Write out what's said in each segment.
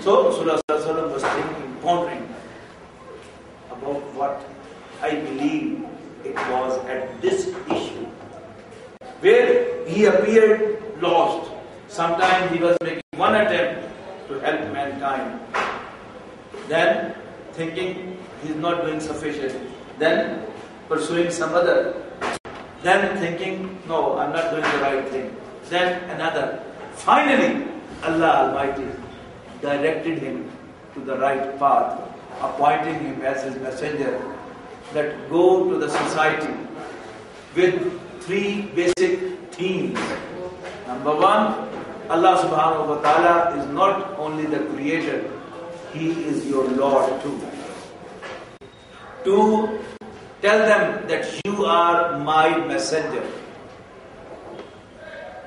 So Rasulullah was thinking, pondering about what I believe it was at this issue, where he appeared lost. Sometimes he was making one attempt to help mankind, then thinking he is not doing sufficient, then pursuing some other, then thinking, no, I'm not doing the right thing, then another. Finally, Allah Almighty directed him to the right path, appointing him as his messenger, that go to the society with three basic themes. Number one, Allah subhanahu wa ta'ala is not only the creator, He is your Lord too. Two, tell them that you are my messenger.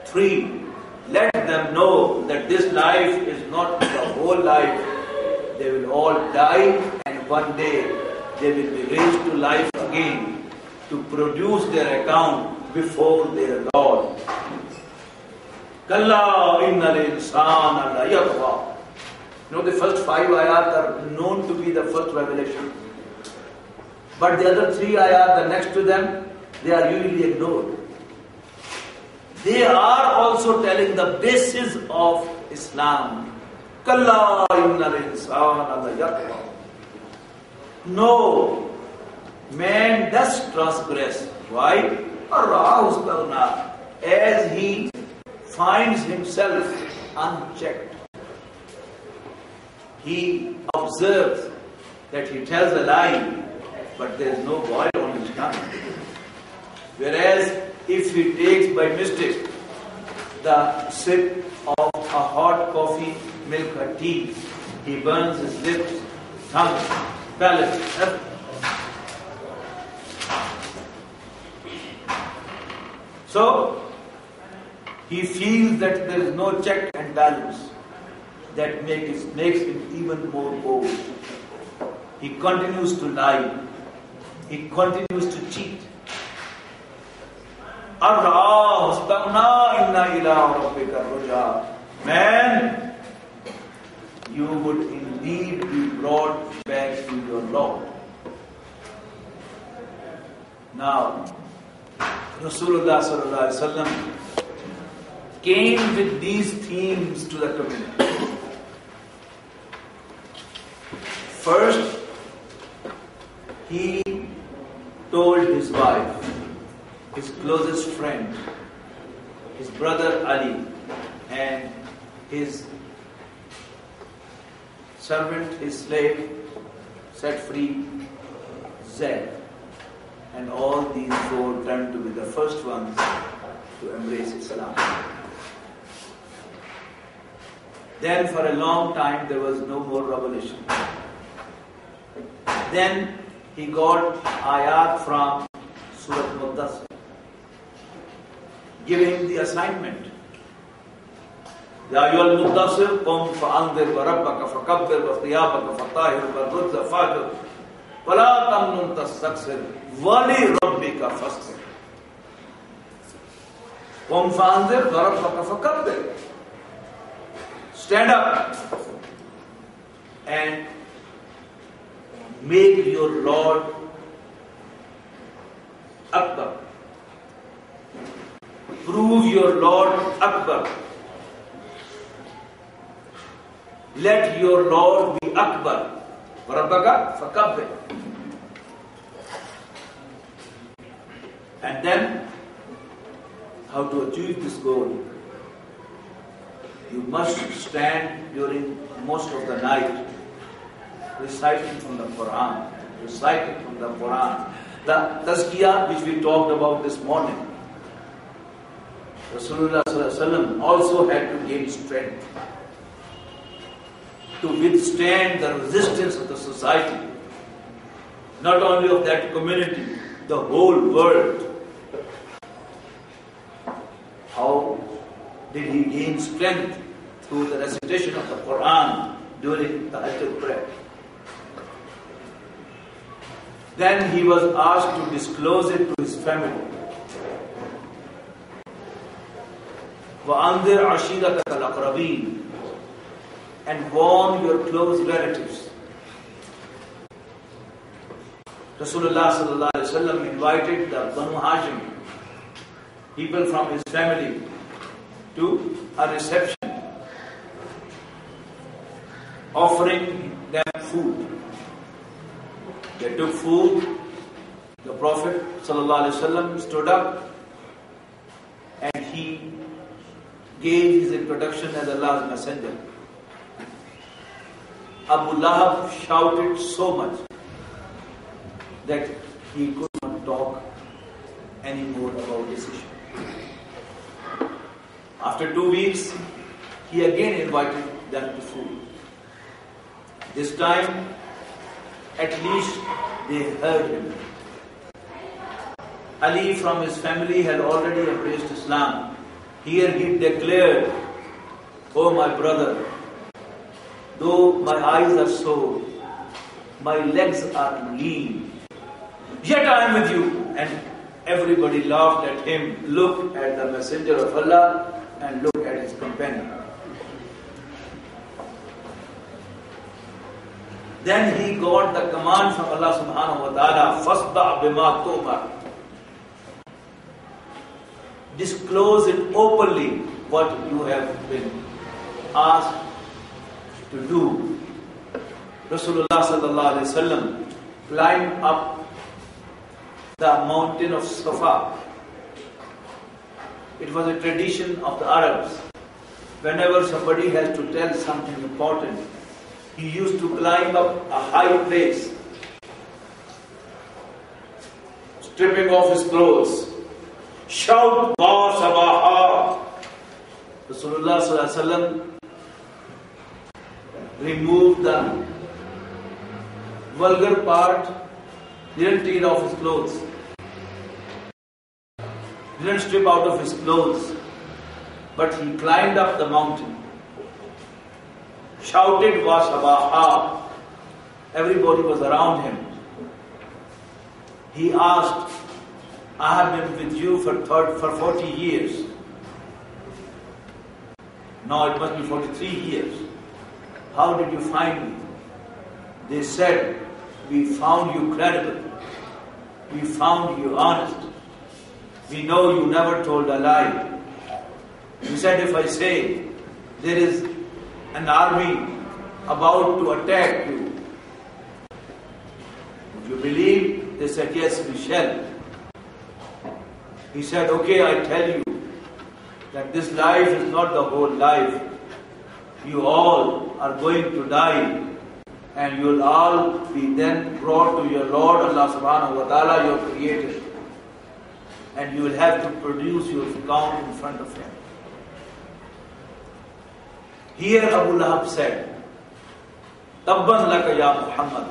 Three, let them know that this life is not the whole life. They will all die, and one day they will be raised to life again to produce their account before their Lord. Kalla innal insana la yatgha. The first 5 ayat are known to be the first revelation. But the other 3 ayat, the next to them, they are usually ignored. They are also telling the basis of Islam. Kalla innal insana la yatgha. No, man does transgress. Why? As he finds himself unchecked. He observes that he tells a lie, but there is no boil on his tongue. Whereas if he takes by mistake the sip of a hot coffee, milk or tea, he burns his lips, tongue, palate, everything. So, he feels that there is no check and balance that makes him even more bold. He continues to lie. He continues to cheat. Man, you would indeed be brought back to your Lord. Now, Rasulullah sallallahu alaihi wasallam came with these themes to the community. First, he told his wife, his closest friend, his brother Ali, and his servant, his slave, set free, Zayd. And all these 4 turned to be the first ones to embrace Islam. Then for a long time there was no more revelation. Then he got ayat from Surah Mudaththir, giving the assignment. Ya ayyuhal mudaththir qum fa'anzir wa rabbaka fakabbir wa thiyabaka fatahhir wa rujza fahjur wa la tamnun tastaksir wa li rabbika fasbir. Qum fa'anzir wa rabbaka fakabbir. Stand up and make your Lord Akbar. Prove your Lord Akbar. Let your Lord be Akbar. Rabbaka fakabbir. And then, how to achieve this goal? You must stand during most of the night reciting from the Quran. Reciting from the Quran. The tazkiyah which we talked about this morning. Rasulullah sallallahu alaihi wasallam also had to gain strength to withstand the resistance of the society. Not only of that community, the whole world. How did he gain strength? Through the recitation of the Quran during the Tahajjud prayer. Then he was asked to disclose it to his family. وَأَنذِرْ عَشِيرَتَكَ الْأَقْرَبِينَ. and warn your close relatives. Rasulullah sallallahu alaihi wasallam invited the Banu Hashim, people from his family, to a reception, offering them food. They took food. The Prophet sallallahu alaihi wasallam stood up and he gave his introduction as Allah's messenger. Abu Lahab shouted so much that he could not talk anymore about this issue. After 2 weeks, he again invited them to food. This time, at least they heard him. Ali from his family had already embraced Islam. Here he declared, "Oh my brother, though my eyes are sore, my legs are lean, yet I am with you." And everybody laughed at him, looked at the Messenger of Allah and looked at his companion. Then he got the command from Allah subhanahu wa ta'ala, "Fasda' bima tu'mar." Disclose it openly what you have been asked to do. Rasulullah sallallahu alaihi wasallam climbed up the mountain of Safa. It was a tradition of the Arabs. Whenever somebody has to tell something important, he used to climb up a high place, stripping off his clothes, shout, "Ma sabaha." Rasulullah sallallahu alaihi wasallam removed the vulgar part, didn't take off his clothes, didn't strip out of his clothes, but he climbed up the mountain, shouted, "Wa sabaha." Everybody was around him. He asked, "I have been with you for 40 years. Now it must be 43 years. How did you find me?" They said, "We found you credible. We found you honest. We know you never told a lie. You said, if I say there is an army about to attack you, would you believe?" They said, "Yes, we shall." He said, "Okay, I tell you that this life is not the whole life. You all are going to die, and you will all be then brought to your Lord Allah subhanahu wa ta'ala, your Creator, and you will have to produce your account in front of Him." Here Abu Lahab said, "Tabban laka ya Muhammad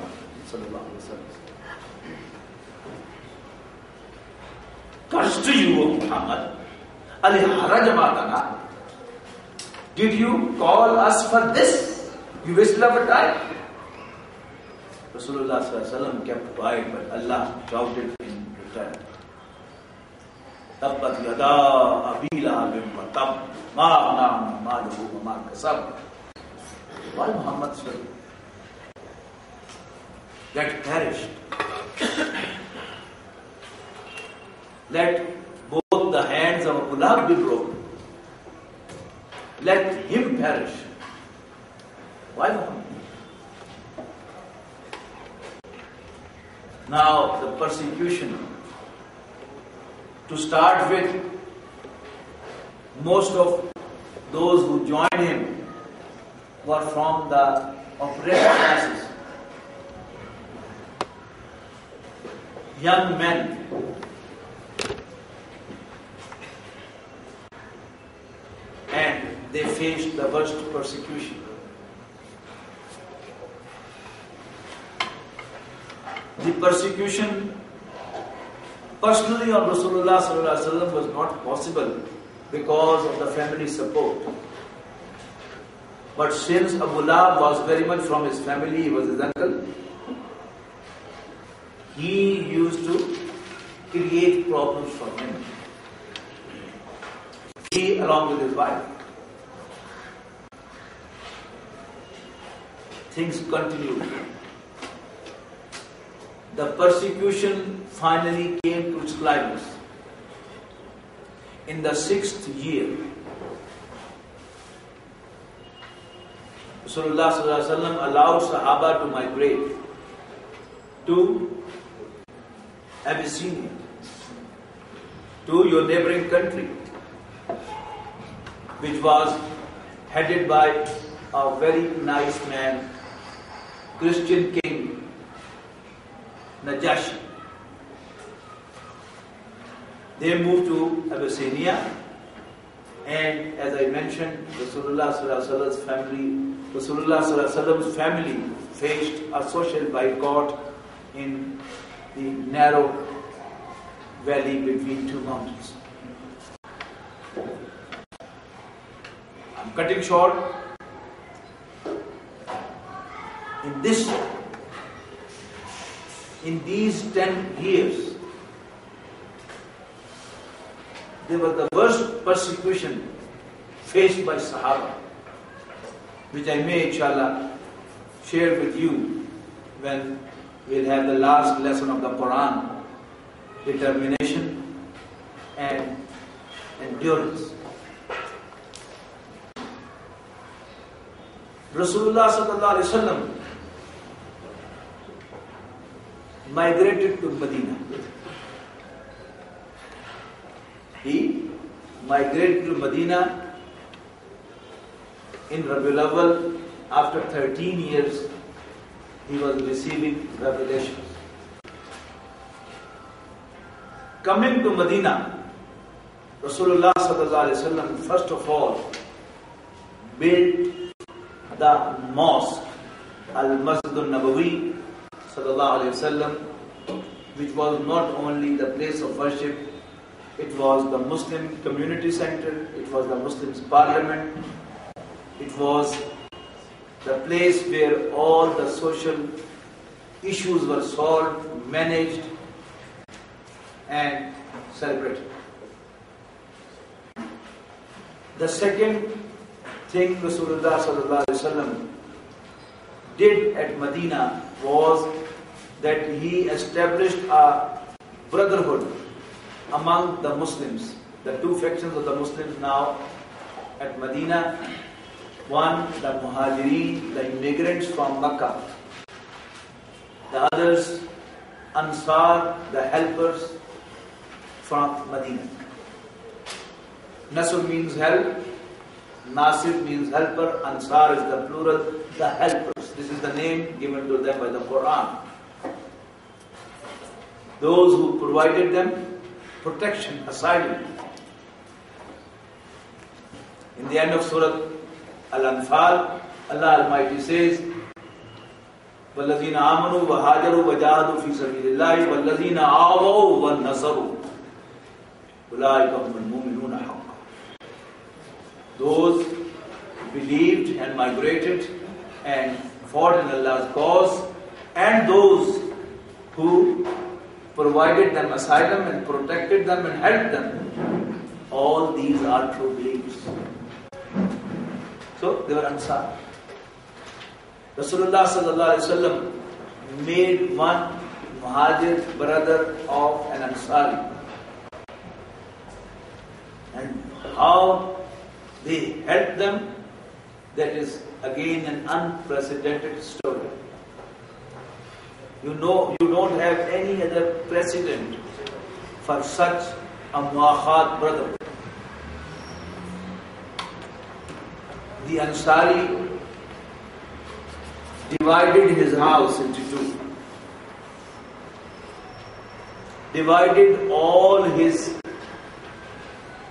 sallallahu alaihi wasallam." Curse to you, O Muhammad. Ali harajmatana. Did you call us for this? You wasted our time. Rasulullah sallallahu alaihi wasallam kept quiet, but Allah shouted in return, "Tabbat yada abi lahabin wa tab ma aghnaa maluhu wa ma kasab." Why Muhammad said, "Get perished. Let both the hands of Abu Lahab be broken. Let him perish." Why Muhammad? Now the persecution, to start with, most of those who joined him were from the oppressed classes, young men, and they faced the worst persecution. The persecution personally of Rasulullah sallallahu alaihi wasallam was not possible because of the family support. But since Abu Lahab was very much from his family, he was his uncle, he used to create problems for him. He, along with his wife. things continued. The persecution finally came to its climax. In the 6th year, Rasulullah sallallahu alaihi wasallam allowed Sahaba to migrate to Abyssinia, to your neighboring country, which was headed by a very nice man, Christian king, Najashi. They moved to Abyssinia, and as I mentioned, Rasulullah sallallahu alaihi wasallam's family faced a social boycott in the narrow valley between two mountains. I'm cutting short. In these 10 years, there was the worst persecution faced by Sahaba, which I may, inshallah, share with you when we'll have the last lesson of the Quran, determination and endurance. Rasulullah sallallahu alaihi wasallam migrated to Medina. He migrated to Medina in Rabiul Awwal. After 13 years, he was receiving revelations. Coming to Medina, Rasulullah sallallahu alaihi wasallam first of all built the mosque, Al-Masjid al-Nabawi sallallahu alaihi wasallam, which was not only the place of worship, it was the Muslim community center, it was the Muslims' parliament, it was the place where all the social issues were solved, managed and celebrated. The second thing Rasulullah sallallahu alaihi wasallam did at Medina was that he established a brotherhood among the Muslims. The two factions of the Muslims now at Medina. One, the Muhajirin, the immigrants from Makkah. The others, Ansar, the helpers from Medina. Nasr means help, Nasir means helper, Ansar is the plural, the helpers. This is the name given to them by the Quran. Those who provided them protection, asylum. In the end of Surah Al-Anfal, Allah Almighty says, وَالَّذِينَ آمَنُوا وَهَاجَرُوا وَجَاهَدُوا فِي سَبِيلِ اللَّهِ وَالَّذِينَ آوَوْا وَالنَّصَرُوا أُولَٰئِكَ هُمُ الْمُؤْمِنُونَ حَقًّا. Those who believed and migrated and fought in Allah's cause, and those who provided them asylum and protected them and helped them, all these are true believers. So they were Ansar. Rasulullah sallallahu alaihi wasallam made one Muhajir brother of an Ansari. And how they helped them, that is again an unprecedented story. You know, you don't have any other precedent for such a muakhad brother. The Ansari divided his house into two. Divided all his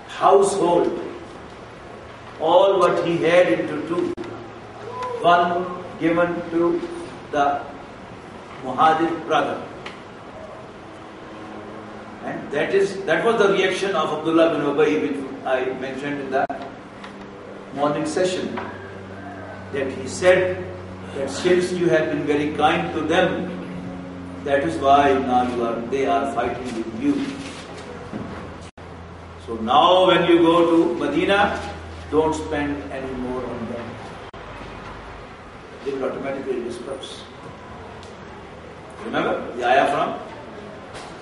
household, all what he had into two. One given to the Muhajir brother. And that was the reaction of Abdullah bin Ubay, which I mentioned in the morning session. That he said that since you have been very kind to them, that is why now they are fighting with you. So now when you go to Medina, don't spend any more on them. they will automatically disperse. Remember the ayah from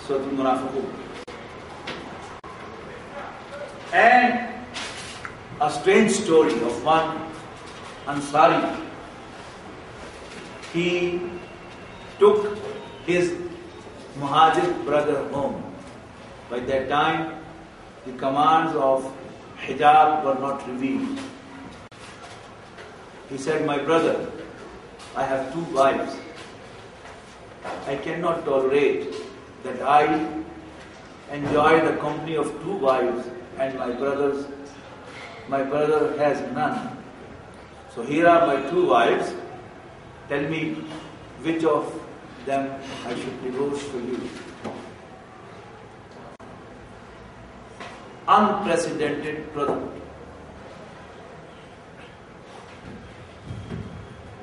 Surah Al-Munafiqun. And a strange story of one Ansari. He took his Muhajir brother home. By that time, the commands of hijab were not revealed. He said, my brother, I have 2 wives. I cannot tolerate that I enjoy the company of 2 wives and my brother has none. So here are my 2 wives. Tell me which of them I should divorce for you. Unprecedented product.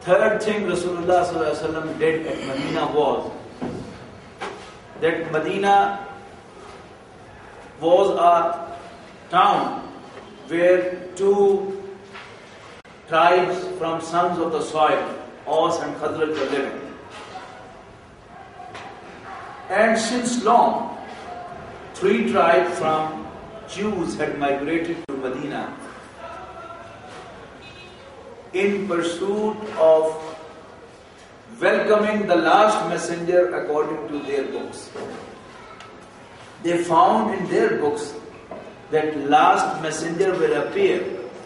Third thing Rasulullah ﷺ did at Medina was that Medina was a town where 2 tribes from sons of the soil, Aus and Khazraj, were living. And since long, 3 tribes from Jews had migrated to Medina in pursuit of welcoming the last messenger according to their books. They found in their books that last messenger will appear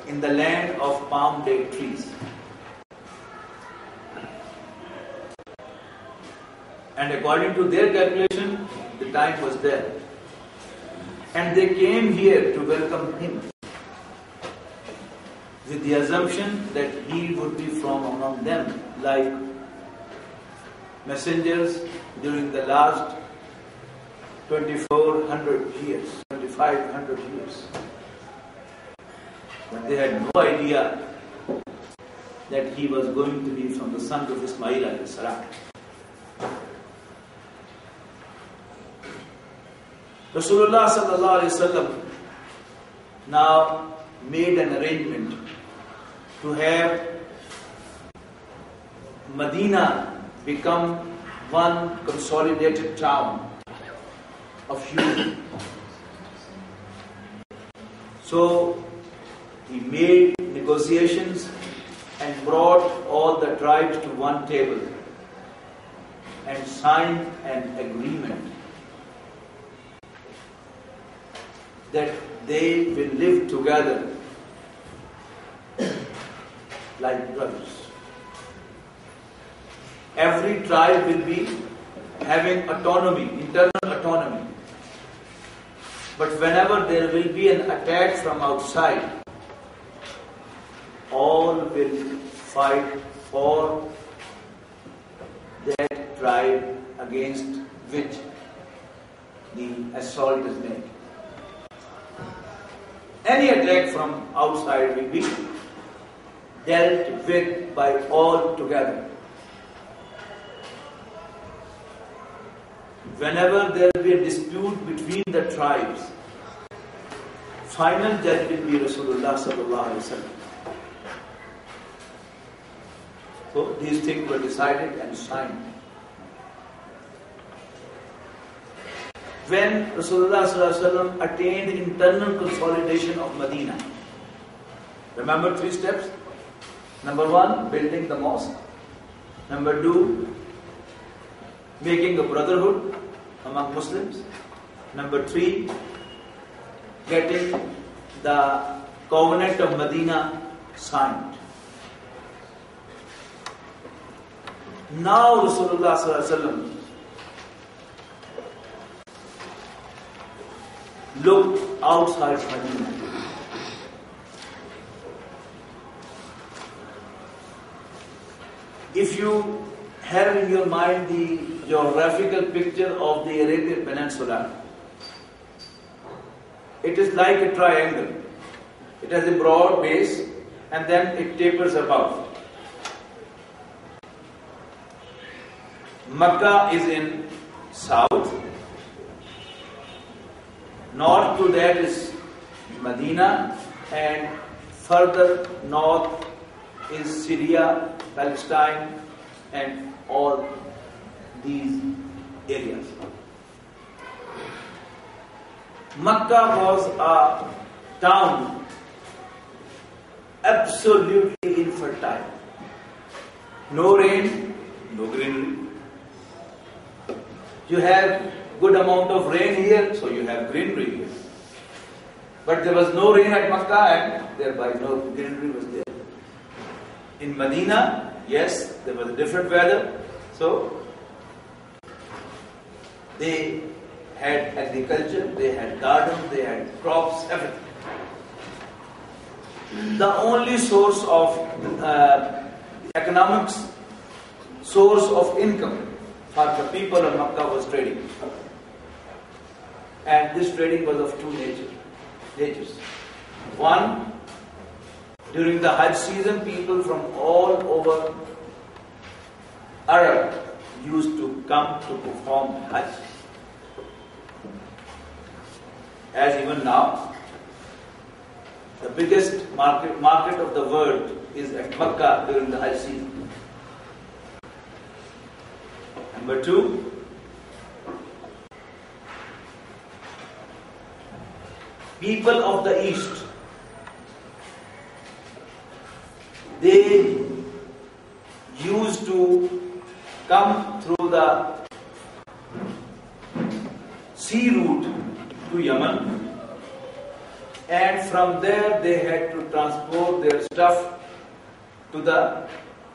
in the land of palm date trees. And according to their calculation, the time was there. And they came here to welcome him with the assumption that he would be from among them, like messengers during the last 2400 years, 2500 years. But they had no idea that he was going to be from the sons of Ismail alayhi salam. Rasulullah sallallahu alayhi wasallam now made an arrangement to have Medina become one consolidated town of unity. So he made negotiations and brought all the tribes to one table and signed an agreement that they will live together like brothers. Every tribe will be having autonomy, internal autonomy. But whenever there will be an attack from outside, all will fight for that tribe against which the assault is made. Any attack from outside will be dealt with by all together. Whenever there will be a dispute between the tribes, final judge will be Rasulullah sallallahu alaihi wasallam. So these things were decided and signed. When Rasulullah sallallahu alaihi wasallam attained internal consolidation of Medina, remember 3 steps? Number 1, building the mosque. Number 2, making a brotherhood among Muslims. Number 3, getting the covenant of Medina signed. Now Rasulullah sallallahu alaihi wasallam looked outside Medina. If you have in your mind the geographical picture of the Arabian Peninsula, it is like a triangle. It has a broad base and then it tapers above. Makkah is in south. North to that is Medina, and further north is Syria Palestine, and all these areas. Makkah was a town absolutely infertile. No rain, no greenery. You have good amount of rain here, so you have greenery here. But there was no rain at Makkah and thereby no greenery was there. In Medina, yes, there was a different weather, so they had agriculture, they had gardens, they had crops, everything. The only source of economics, source of income for the people of Makkah was trading. And this trading was of two natures. One, during the Hajj season, people from all over Arab used to come to perform Hajj. As even now, the biggest market of the world is at Makkah during the Hajj season. Number two, people of the East, they used to come through the sea route to Yemen, and from there they had to transport their stuff to the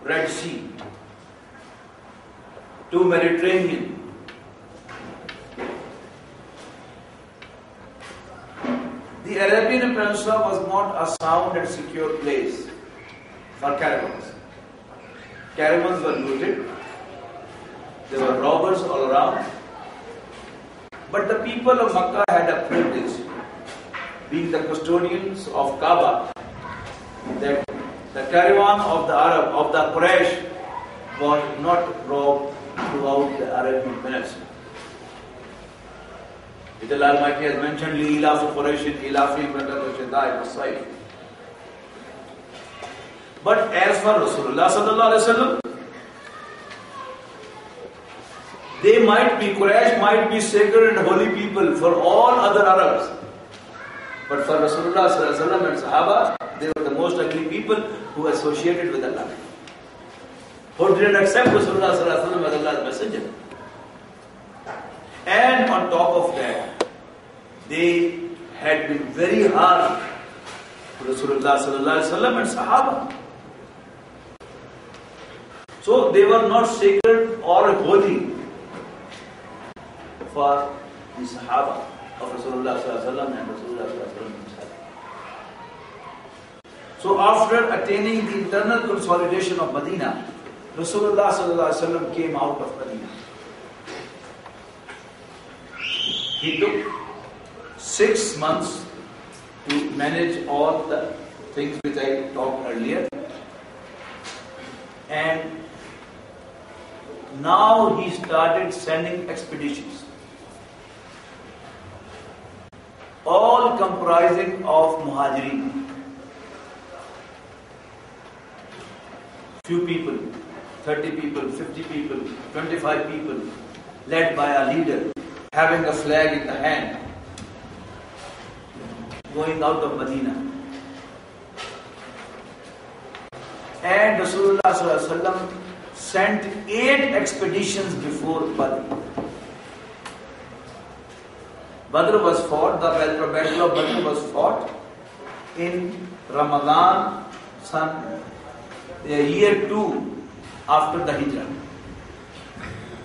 Red Sea, to Mediterranean. The Arabian Peninsula was not a sound and secure place for caravans. Caravans were looted, there were robbers all around. But the people of Makkah had a privilege, being the custodians of Kaaba, that the caravan of the Arab, of the Quraysh, was not robbed throughout the Arabian Peninsula. Allah Almighty has mentioned لِإِلَافِ قُرَيْشٍ إِلَافِهِمْ رِحْلَةَ الشِّتَاءِ وَالصَّيْفِ. But as for Rasulullah sallallahu alaihi wasallam, they might be, Quraysh might be sacred and holy people for all other Arabs. But for Rasulullah sallallahu alaihi wasallam and Sahaba, they were the most ugly people who associated with Allah, who didn't accept Rasulullah sallallahu alaihi wasallam as Allah's messenger. And on top of that, they had been very hard to Rasulullah sallallahu alaihi wasallam and Sahaba. So they were not sacred or holy for the Sahaba of Rasulullah sallallahu alaihi wasallam and Rasulullah sallallahu alaihi wasallam himself. So after attaining the internal consolidation of Medina, Rasulullah sallallahu alaihi wasallam came out of Medina. He took 6 months to manage all the things which I talked earlier, and now he started sending expeditions, all comprising of Muhajirin. Few people, 30 people, 50 people, 25 people, led by a leader, having a flag in the hand, going out of Medina. And Rasulullah sallallahu alaihi wasallam sent 8 expeditions before Badr. Badr was fought, the battle of Badr was fought in Ramadan, year 2 after the Hijrah.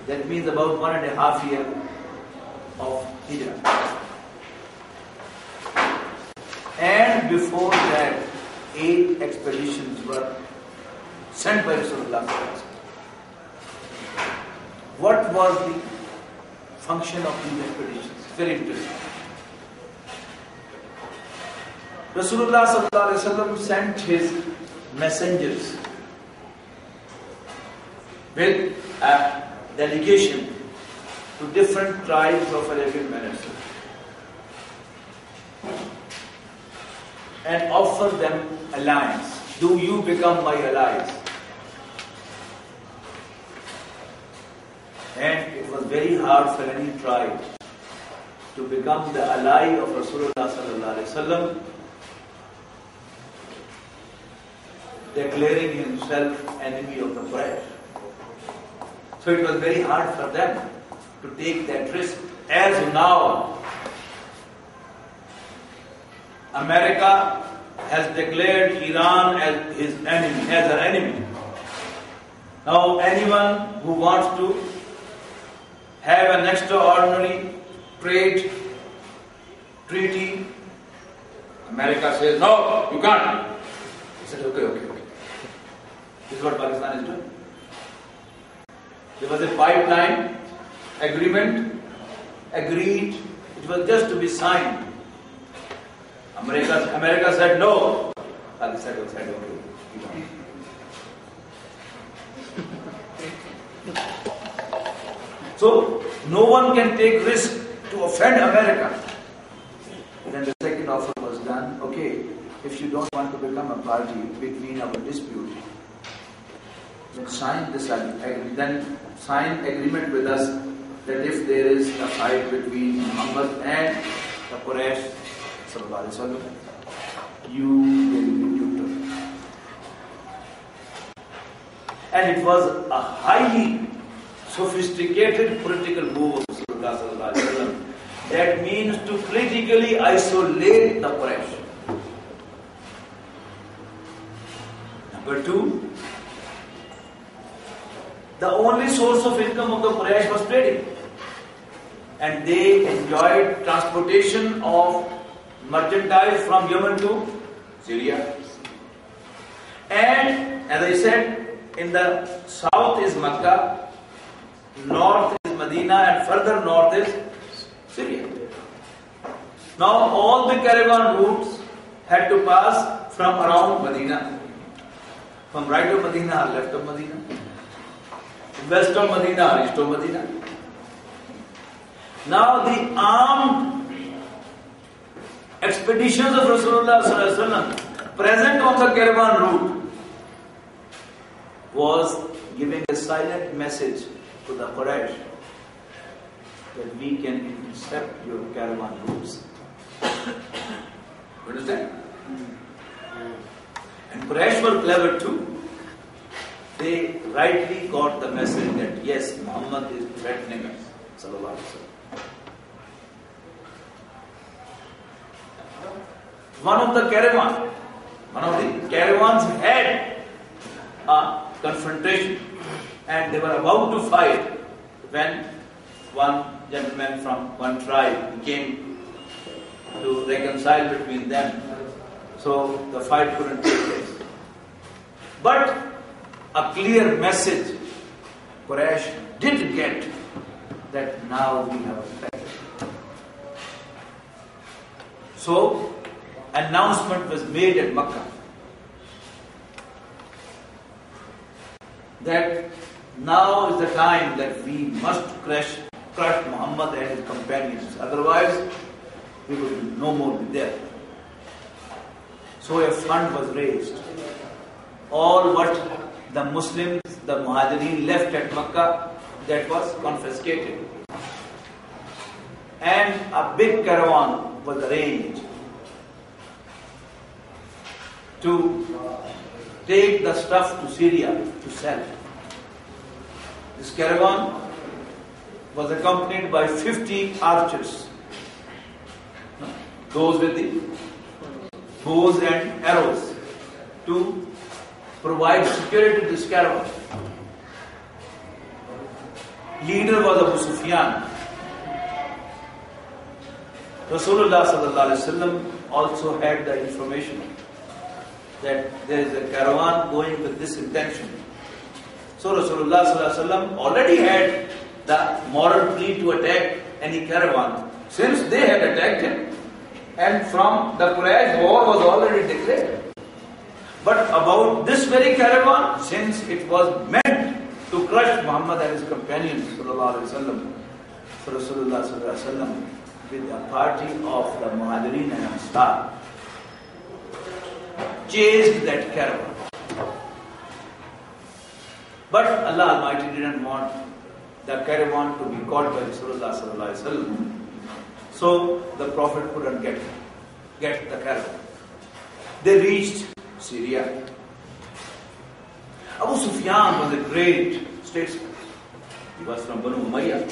That means about 1.5 years of Hijrah. And before that, 8 expeditions were sent by Rasulullah. What was the function of these expeditions? Very interesting. Rasulullah sallallahu alaihi wasallam sent his messengers with a delegation to different tribes of Arabian Peninsula and offer them alliance. Do you become my allies? And it was very hard for any tribe to become the ally of Rasulullah sallallahu alaihi wasallam, declaring himself enemy of the Quraysh. So it was very hard for them to take that risk. As now, America has declared Iran as his enemy, as her enemy. Now anyone who wants to have an extraordinary trade treaty, America says, no, you can't. He said, okay. This is what Pakistan is doing. There was a pipeline agreement, agreed, it was just to be signed. America said no. Pakistan said okay. So, no one can take risk to offend America. Then the second offer was done. Okay, if you don't want to become a party between our dispute, then sign this agreement. Then sign agreement with us that if there is a fight between Muhammad and the Quraysh, you will be neutral. And it was a highly sophisticated political move of Rasulullah. That means to politically isolate the Quraysh. Number two, the only source of income of the Quraysh was trading. And they enjoyed transportation of merchandise from Yemen to Syria. And as I said, in the south is Makkah, north is Medina, and further north is Syria. Now all the caravan routes had to pass from around Medina, from right of Medina or left of Medina, west of Medina or east of Medina. Now the armed expeditions of Rasulullah sallallahu alaihi wasallam present on the caravan route was giving a silent message to the Quraysh that we can intercept your caravan routes. Understand? And Quraysh were clever too. They rightly got the message that yes, Muhammad is threatening us. Sallallahu alaihi wasallam. One of the caravans had a confrontation and they were about to fight when one gentleman from one tribe came to reconcile between them. So the fight couldn't take place. But a clear message Quraysh did get that now we have a threat. So announcement was made at Makkah that now is the time that we must crush Muhammad and his companions. Otherwise, we will no more be there. So a fund was raised. All what the Muslims, the Muhajirin left at Makkah, that was confiscated. And a big caravan was arranged to take the stuff to Syria to sell. This caravan was accompanied by 50 archers, those with the bows and arrows, to provide security to this caravan. Leader was Abu Sufyan. Rasulullah sallallahu alaihi wasallam also had the information that there is a caravan going with this intention. So Rasulullah sallallahu alaihi wasallam already had the moral plea to attack any caravan, since they had attacked him, and from the Quraysh war was already declared. But about this very caravan, since it was meant to crush Muhammad and his companions sallallahu alaihi wasallam, so Rasulullah sallallahu alaihi wasallam with a party of the Muhajirin and Ansar chased that caravan. But Allah Almighty didn't want the caravan to be caught by Rasulullah sallallahu alaihi wasallam. So the Prophet couldn't get the caravan. They reached Syria. Abu Sufyan was a great statesman. He was from Banu Umayyah,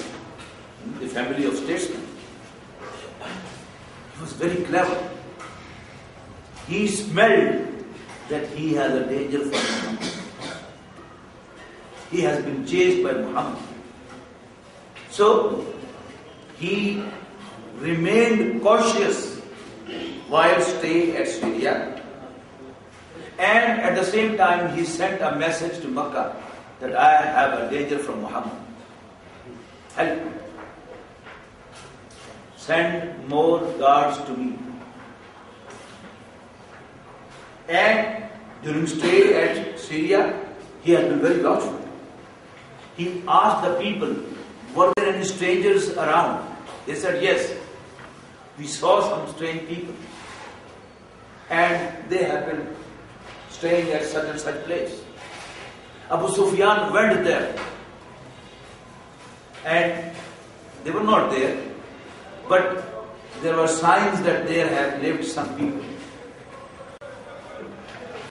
the family of statesmen. He was very clever. He smelled that he has a danger from Muhammad. He has been chased by Muhammad. So he remained cautious while staying at Syria. And at the same time, he sent a message to Makkah that I have a danger from Muhammad. Help me. Send more guards to me. And during stay at Syria, he has been very watchful. He asked the people, were there any strangers around? They said, yes. We saw some strange people. And they have been staying at such and such place. Abu Sufyan went there. And they were not there. But there were signs that there have lived some people.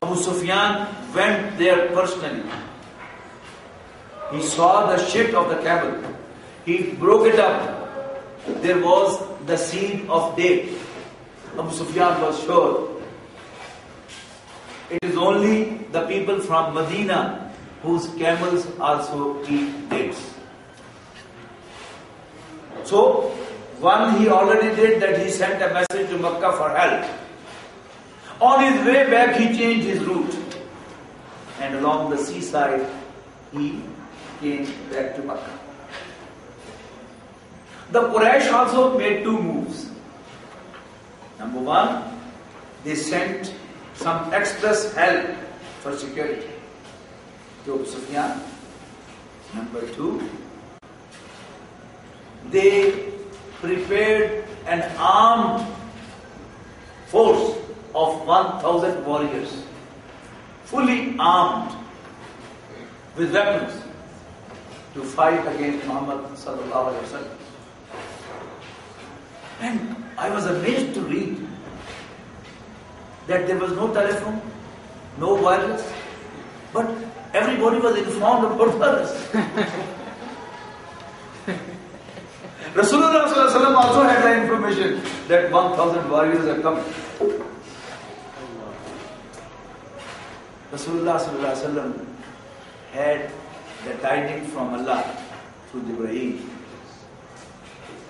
Abu Sufyan went there personally. He saw the shit of the camel. He broke it up. There was the seed of date. Abu Sufyan was sure. It is only the people from Medina whose camels also eat dates. So, one he already did that he sent a message to Makkah for help. On his way back he changed his route. And along the seaside he came back to Makkah. The Quraysh also made two moves. Number one, they sent some express help for security to Abu Sufyan. Number two, they prepared an armed force of 1,000 warriors, fully armed with weapons, to fight against Muhammad sallallahu alaihi wasallam. And I was amazed to read that there was no telephone, no wireless, but everybody was informed about others. Rasulullah sallallahu alaihi wasallam also had the information that 1,000 warriors are coming. Rasulullah sallallahu alaihi wasallam had the tidings from Allah through Jibreel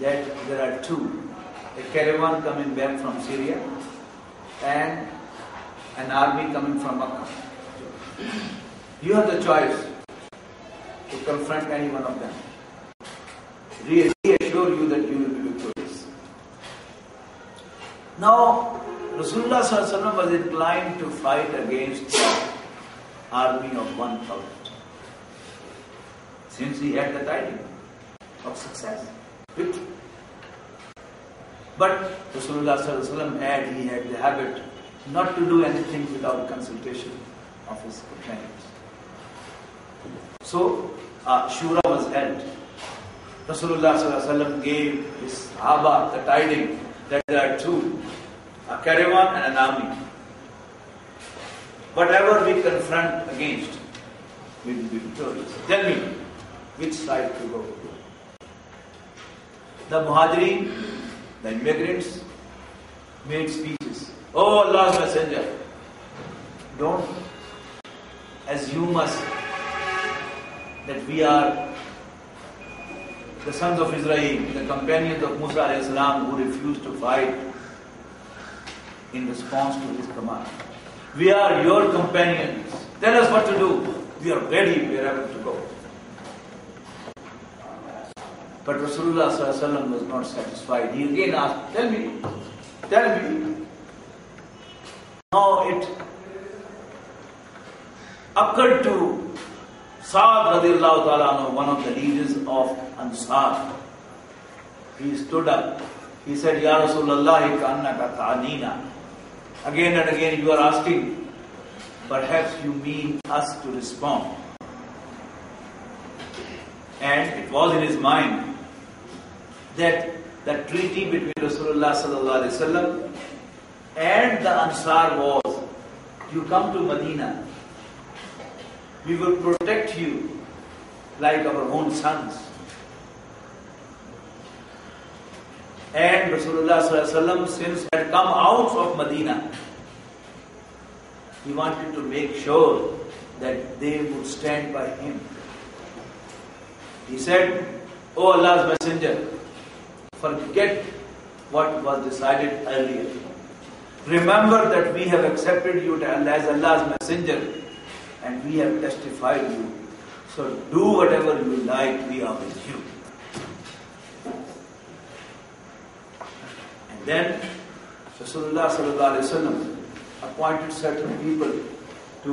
that there are two. A caravan coming back from Syria and an army coming from Makkah. You have the choice to confront any one of them. Reassure you that you will be victorious. Now, Rasulullah sallallahu alaihi wasallam was inclined to fight against the army of 1,000. Since he had the tidings of success, victory. But Rasulullah sallallahu alaihi wasallam he had the habit not to do anything without consultation of his companions. So, Shura was held. Rasulullah sallallahu alaihi wasallam gave his Sahaba the tidings that there are two, a caravan and an army. Whatever we confront against, we will be victorious. Tell me which side to go. The Muhajirin, the immigrants, made speeches. Oh Allah's Messenger, don't assume us that we are the sons of Israel, the companions of Musa alayhi salam who refused to fight in response to his command. We are your companions. Tell us what to do. We are ready wherever to go. But Rasulullah sallallahu alaihi wasallam was not satisfied. He again asked, tell me. Now it occurred to Sa'd radiallahu ta'ala anhu, one of the leaders of Ansar. He stood up. He said, Ya Rasulullah, ka'annaka ta'anina. Again and again you are asking, perhaps you mean us to respond. And it was in his mind that the treaty between Rasulullah sallallahu alaihi wasallam and the Ansar was, you come to Medina, we will protect you like our own sons. And Rasulullah sallallahu alaihi wasallam, since had come out of Medina, he wanted to make sure that they would stand by him. He said, "O Allah's Messenger, forget what was decided earlier. Remember that we have accepted you as Allah's Messenger and we have testified you. So do whatever you like, we are with you." And then Rasulullah sallallahu alaihi wasallam appointed certain people to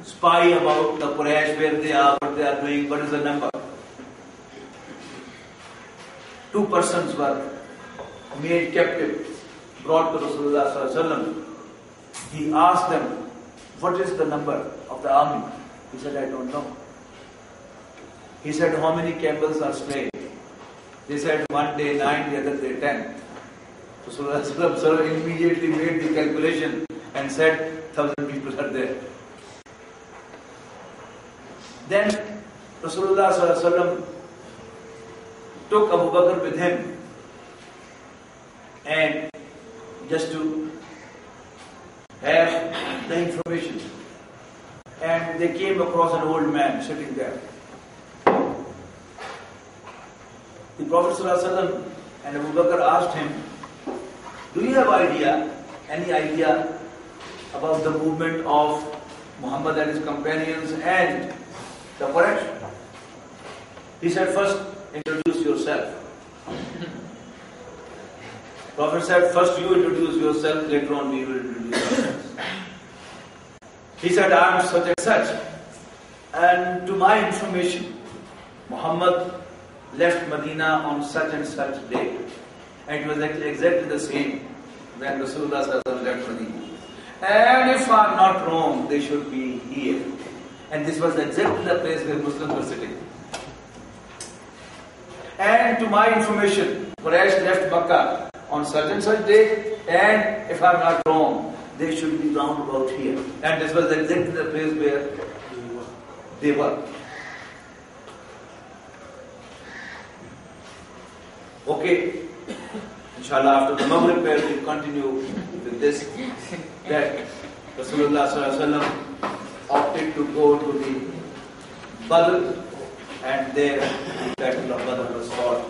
spy about the Quraysh, where they are, what they are doing, what is the number. 2 persons were made captive, brought to Rasulullah sallallahu alaihi wasallam. He asked them, what is the number of the army? He said, I don't know. He said, how many camels are slain? They said, one day 9, the other day 10. Rasulullah sallallahu alaihi wasallam immediately made the calculation and said, 1,000 people are there. Then Rasulullah sallallahu alaihi wasallam took Abu Bakr with him, and just to have the information. And they came across an old man sitting there. The Prophet sallallahu alaihi wasallam and Abu Bakr asked him, do you have any idea about the movement of Muhammad and his companions and the Quraysh? He said, first introduce yourself. Prophet said, first you introduce yourself, later on we will introduce ourselves. He said, I am such and such. And to my information, Muhammad left Medina on such and such day. And it was exactly the same when Rasulullah left Medina. And if I am not wrong, they should be here. And this was exactly the place where Muslims were sitting. And to my information, Quraysh left Makkah on such and such day, and if I am not wrong, they should be round about here. And this was exactly the place where they were. Okay, inshallah, after the Maghrib prayer, we continue with this, that Rasulullah sallallahu alaihi wasallam opted to go to the Badr, and there the battle of Badr was fought.